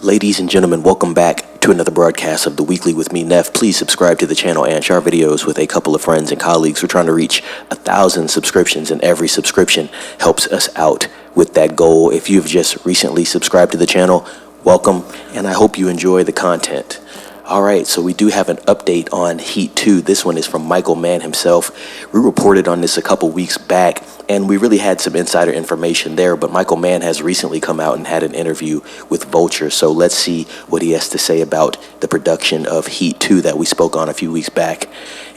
Ladies and gentlemen, welcome back to another broadcast of The Weekly with me, Neff. Please subscribe to the channel and share videos with a couple of friends and colleagues. We're trying to reach 1,000 subscriptions, and every subscription helps us out with that goal. If you've just recently subscribed to the channel, welcome, and I hope you enjoy the content. All right, so we do have an update on Heat 2. This one is from Michael Mann himself. We reported on this a couple weeks back, and we really had some insider information there, but Michael Mann has recently come out and had an interview with Vulture, so let's see what he has to say about the production of Heat 2 that we spoke on a few weeks back.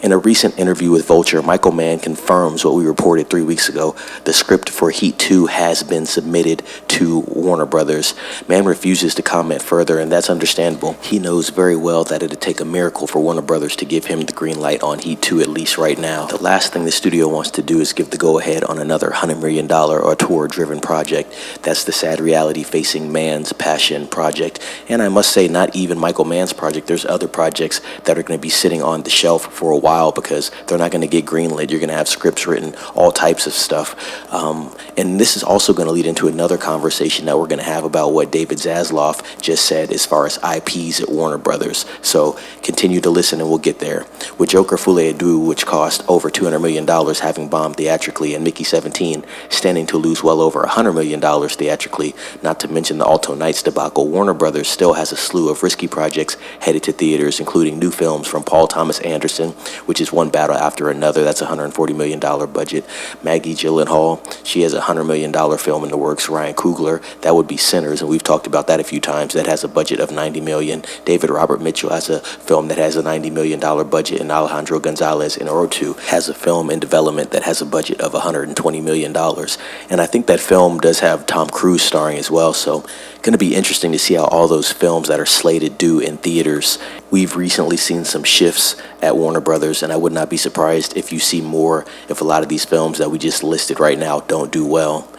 In a recent interview with Vulture, Michael Mann confirms what we reported 3 weeks ago. The script for Heat 2 has been submitted to Warner Brothers. Mann refuses to comment further, and that's understandable. He knows very well that it'd take a miracle for Warner Brothers to give him the green light on Heat 2, at least right now. The last thing the studio wants to do is give the go-ahead on another $100 million auteur-driven project. That's the sad reality facing Mann's passion project. And I must say, not even Michael Mann's project. There's other projects that are going to be sitting on the shelf for a while because they're not going to get greenlit. You're going to have scripts written, all types of stuff. And this is also going to lead into another conversation that we're going to have about what David Zaslav just said as far as IPs at Warner Brothers. So continue to listen and we'll get there. With Joker Foule Adu, which cost over $200 million having bombed theatrically, and Mickey 17 standing to lose well over $100 million theatrically, not to mention the Alto Nights debacle, Warner Brothers still has a slew of risky projects headed to theaters, including new films from Paul Thomas Anderson, which is one battle after another. That's a $140 million budget. Maggie Gyllenhaal, she has a $100 million film in the works. Ryan Coogler, that would be Sinners, and we've talked about that a few times. That has a budget of $90 million. David Robert Mitchell has a film that has a $90 million budget, and Alejandro Gonzalez Inarritu has a film in development that has a budget of $120 million. And I think that film does have Tom Cruise starring as well, so going to be interesting to see how all those films that are slated do in theaters. We've recently seen some shifts at Warner Brothers, and I would not be surprised if you see more if a lot of these films that we just listed right now don't do well.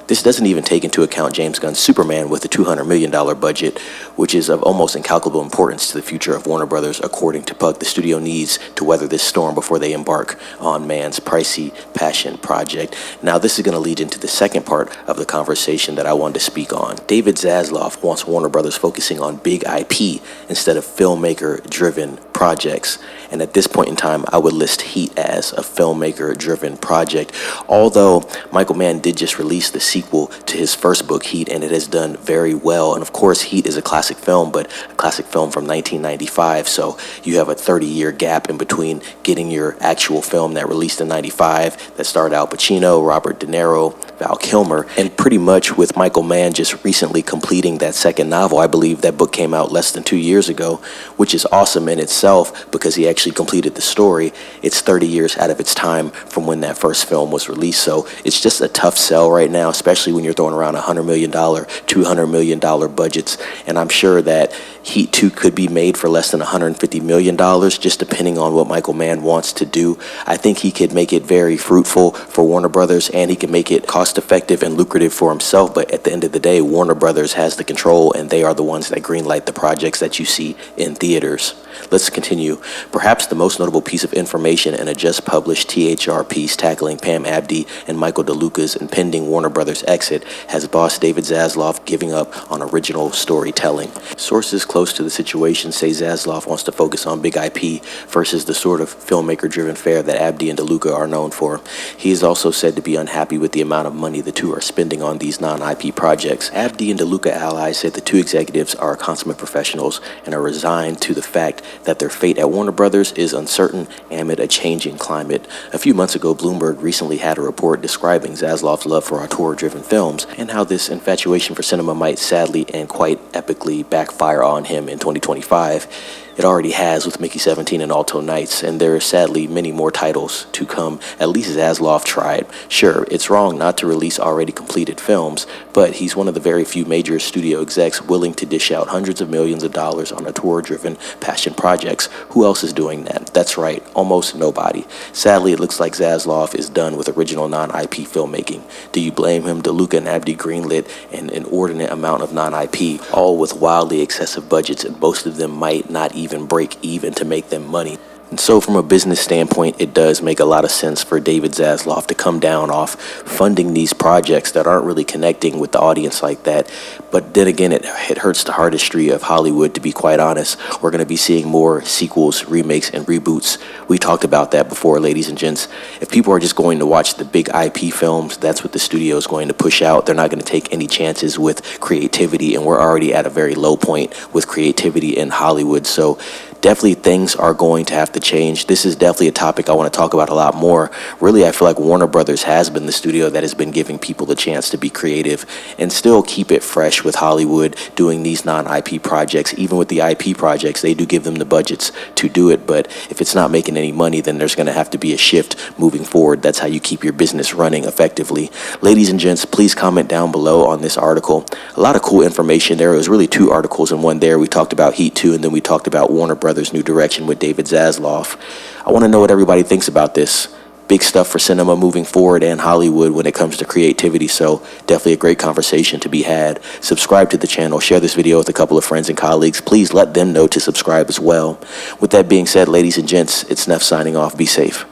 This doesn't even take into account James Gunn's Superman with a $200 million budget, which is of almost incalculable importance to the future of Warner Brothers, according to Puck. The studio needs to weather this storm before they embark on Mann's pricey passion project. Now, this is going to lead into the second part of the conversation that I wanted to speak on. David Zaslav wants Warner Brothers focusing on big IP instead of filmmaker-driven projects. And at this point in time, I would list Heat as a filmmaker-driven project. Although Michael Mann did just release the sequel to his first book, Heat, and it has done very well. And of course, Heat is a classic film, but a classic film from 1995. So you have a 30-year gap in between getting your actual film that released in 95 that starred Al Pacino, Robert De Niro, Val Kilmer, and pretty much with Michael Mann just recently completing that second novel. I believe that book came out less than 2 years ago, which is awesome in itself because he actually completed the story. It's 30 years out of its time from when that first film was released. So it's just a tough sell right now, especially when you're throwing around $100 million, $200 million budgets. And I'm sure that Heat 2 could be made for less than $150 million, just depending on what Michael Mann wants to do. I think he could make it very fruitful for Warner Brothers, and he can make it cost-effective and lucrative for himself. But at the end of the day, Warner Brothers has the control, and they are the ones that greenlight the projects that you see in theaters. Let's continue. Perhaps the most notable piece of information in a just-published THR piece tackling Pam Abdy and Michael DeLuca's impending Warner Brothers exit has boss David Zaslav giving up on original storytelling. Sources close to the situation say Zaslav wants to focus on big IP versus the sort of filmmaker-driven fare that Abdy and DeLuca are known for. He is also said to be unhappy with the amount of money the two are spending on these non-IP projects. Abdy and DeLuca allies said the two executives are consummate professionals and are resigned to the fact that their fate at Warner Brothers is uncertain amid a changing climate. A few months ago, Bloomberg recently had a report describing Zaslav's love for auteur-driven films and how this infatuation for cinema might sadly and quite epically backfire on him in 2025. It already has with Mickey 17 and Alto Nights, and there are sadly many more titles to come. At least Zaslav tried. Sure, it's wrong not to release already completed films, but he's one of the very few major studio execs willing to dish out hundreds of millions of dollars on auteur-driven passion projects. Who else is doing that? That's right, almost nobody. Sadly, it looks like Zaslav is done with original non-IP filmmaking. Do you blame him? DeLuca and Abdy greenlit an inordinate amount of non-IP, all with wildly excessive budgets, and most of them might not even break even to make them money. And so from a business standpoint, it does make a lot of sense for David Zaslav to come down off funding these projects that aren't really connecting with the audience like that. But then again, it hurts the artistry of Hollywood, to be quite honest. We're going to be seeing more sequels, remakes, and reboots. We talked about that before, ladies and gents. If people are just going to watch the big IP films, that's what the studio is going to push out. They're not going to take any chances with creativity, and we're already at a very low point with creativity in Hollywood. So definitely things are going to have to change. This is definitely a topic I want to talk about a lot more. Really, I feel like Warner Brothers has been the studio that has been giving people the chance to be creative and still keep it fresh with Hollywood doing these non-IP projects. Even with the IP projects, they do give them the budgets to do it, but if it's not making any money, then there's going to have to be a shift moving forward. That's how you keep your business running effectively. Ladies and gents, please comment down below on this article. A lot of cool information there. It was really two articles in one there. We talked about Heat 2, and then we talked about Warner Brothers' new direction with David Zaslav. I want to know what everybody thinks about this. Big stuff for cinema moving forward and Hollywood when it comes to creativity, so definitely a great conversation to be had. Subscribe to the channel, share this video with a couple of friends and colleagues. Please let them know to subscribe as well. With that being said, ladies and gents, it's Neff signing off. Be safe.